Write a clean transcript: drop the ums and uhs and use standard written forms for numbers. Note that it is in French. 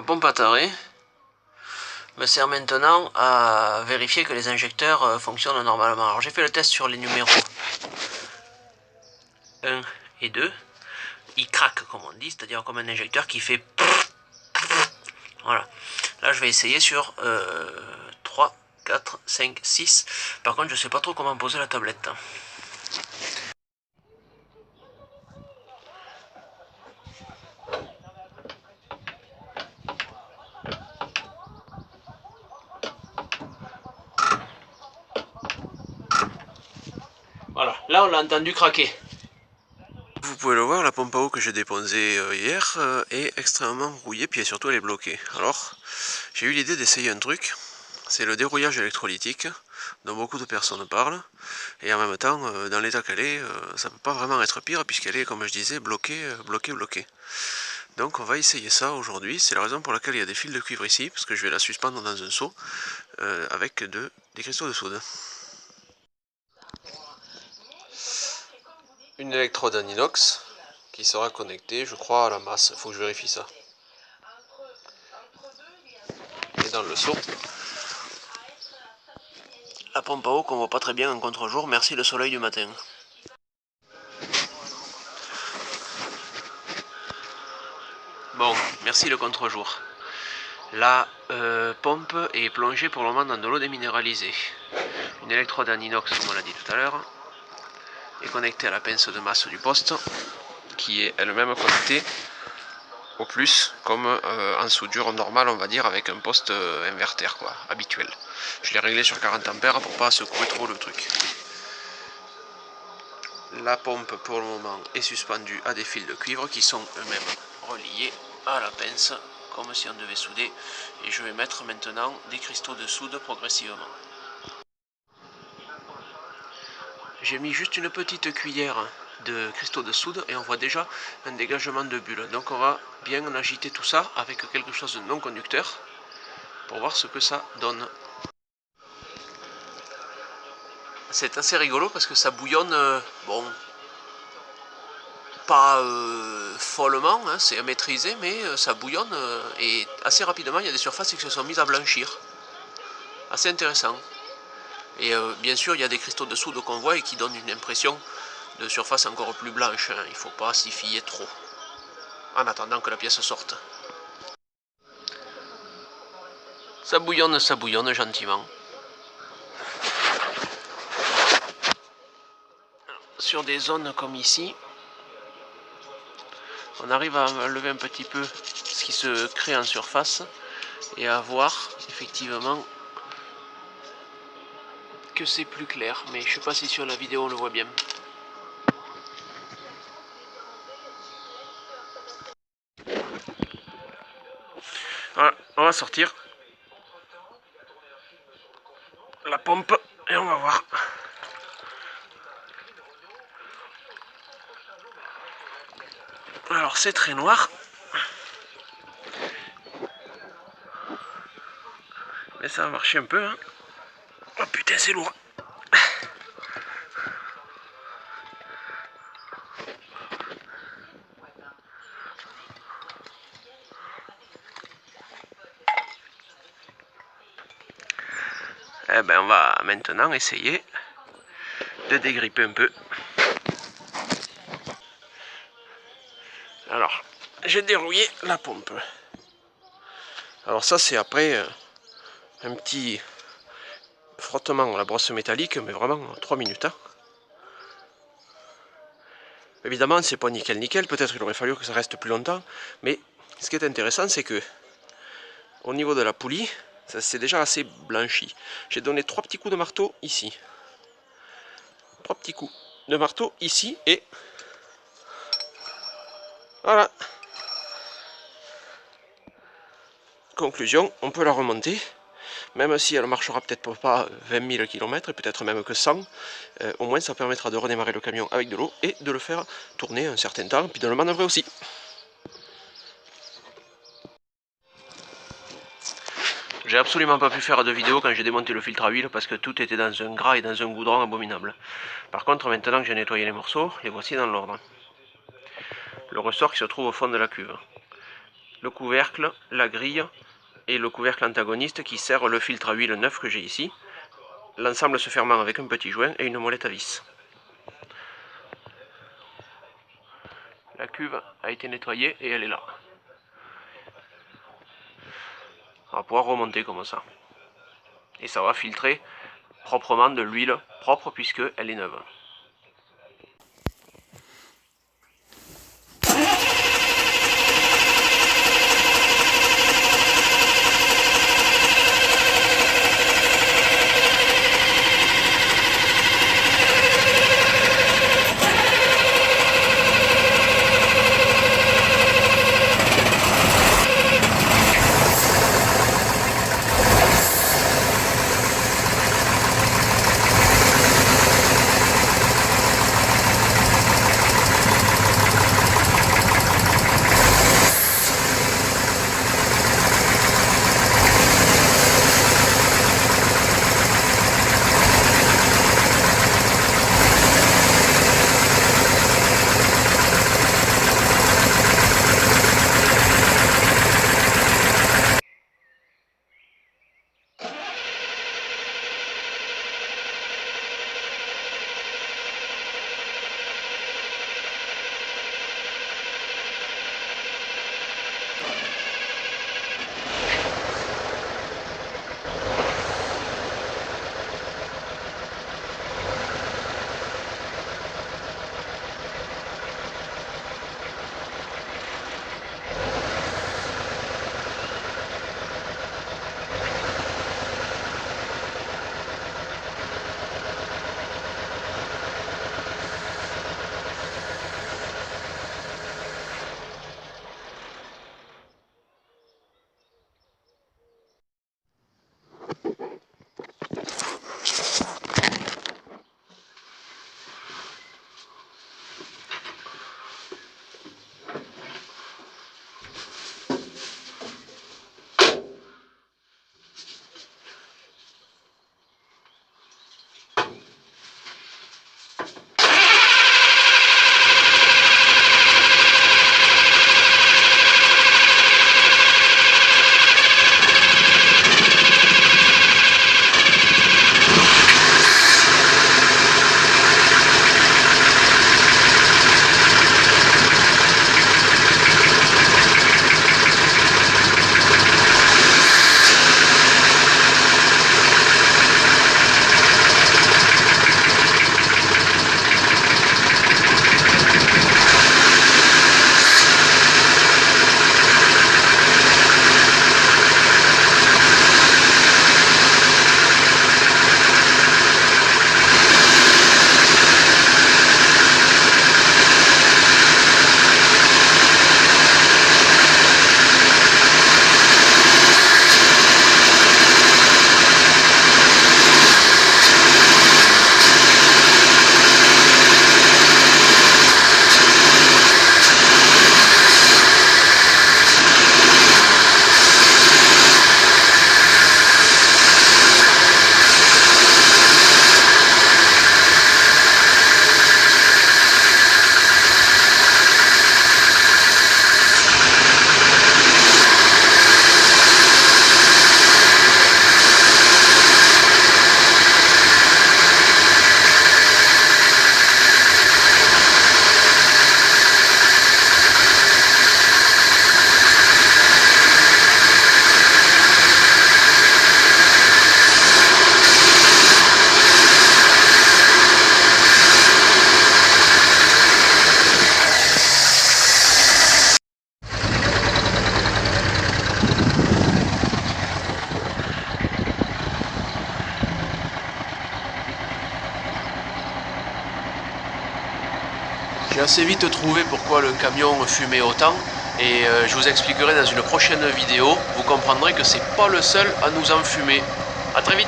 pompe à taré me sert maintenant à vérifier que les injecteurs fonctionnent normalement. Alors j'ai fait le test sur les numéros 1 et 2. Il craque comme on dit, c'est-à-dire comme un injecteur qui fait... Voilà. Là je vais essayer sur 3, 4, 5, 6. Par contre je sais pas trop comment poser la tablette. Voilà, là on l'a entendu craquer. Vous pouvez le voir, la pompe à eau que j'ai déposée hier est extrêmement rouillée, puis surtout elle est bloquée. Alors, j'ai eu l'idée d'essayer un truc, c'est le dérouillage électrolytique, dont beaucoup de personnes parlent, et en même temps, dans l'état qu'elle est, ça peut pas vraiment être pire, puisqu'elle est, comme je disais, bloquée. Donc on va essayer ça aujourd'hui, c'est la raison pour laquelle il y a des fils de cuivre ici, parce que je vais la suspendre dans un seau, avec des cristaux de soude. Une électrode en inox qui sera connectée, je crois, à la masse. Il faut que je vérifie ça. Et dans le seau, la pompe à eau qu'on voit pas très bien en contre-jour, merci le soleil du matin. Bon, merci le contre-jour. La pompe est plongée pour le moment dans de l'eau déminéralisée. Une électrode en inox, comme on l'a dit tout à l'heure, est connectée à la pince de masse du poste, qui est elle-même connectée au plus, comme en soudure normale, on va dire, avec un poste inverter, quoi, habituel. Je l'ai réglé sur 40 ampères pour pas secouer trop le truc. La pompe, pour le moment, est suspendue à des fils de cuivre qui sont eux-mêmes reliés à la pince, comme si on devait souder. Et je vais mettre maintenant des cristaux de soude progressivement. J'ai mis juste une petite cuillère de cristaux de soude et on voit déjà un dégagement de bulles. Donc on va bien agiter tout ça avec quelque chose de non conducteur pour voir ce que ça donne. C'est assez rigolo parce que ça bouillonne, bon, pas follement, hein, c'est maîtrisé, mais ça bouillonne et assez rapidement il y a des surfaces qui se sont mises à blanchir. Assez intéressant. Et bien sûr il y a des cristaux de soude qu'on voit et qui donnent une impression de surface encore plus blanche, hein. Il ne faut pas s'y fier trop, en attendant que la pièce sorte. Ça bouillonne gentiment. Sur des zones comme ici, on arrive à enlever un petit peu ce qui se crée en surface et à voir effectivement que c'est plus clair, mais je sais pas si sur la vidéo on le voit bien. Voilà, on va sortir la pompe et on va voir. Alors c'est très noir, mais ça va marcher un peu, hein. Oh putain c'est lourd. Eh ben on va maintenant essayer de dégripper un peu. Alors, j'ai dérouillé la pompe. Alors ça c'est après un petit frottement à la brosse métallique, mais vraiment 3 minutes. Hein. Évidemment c'est pas nickel nickel, peut-être qu'il aurait fallu que ça reste plus longtemps, mais ce qui est intéressant c'est que au niveau de la poulie, ça c'est déjà assez blanchi. J'ai donné 3 petits coups de marteau ici. 3 petits coups de marteau ici et voilà. Conclusion, on peut la remonter, même si elle ne marchera peut-être pas 20 000 km, et peut-être même que 100, au moins ça permettra de redémarrer le camion avec de l'eau et de le faire tourner un certain temps, puis de le manœuvrer aussi. J'ai absolument pas pu faire de vidéo quand j'ai démonté le filtre à huile parce que tout était dans un gras et dans un goudron abominable. Par contre, maintenant que j'ai nettoyé les morceaux, les voici dans l'ordre. Le ressort qui se trouve au fond de la cuve. le couvercle, la grille et le couvercle antagoniste qui sert le filtre à huile neuf que j'ai ici. L'ensemble se fermant avec un petit joint et une molette à vis. La cuve a été nettoyée et elle est là. On va pouvoir remonter comme ça. Et ça va filtrer proprement de l'huile propre puisqu'elle est neuve. J'ai assez vite trouvé pourquoi le camion fumait autant et je vous expliquerai dans une prochaine vidéo. Vous comprendrez que c'est pas le seul à nous enfumer. A très vite.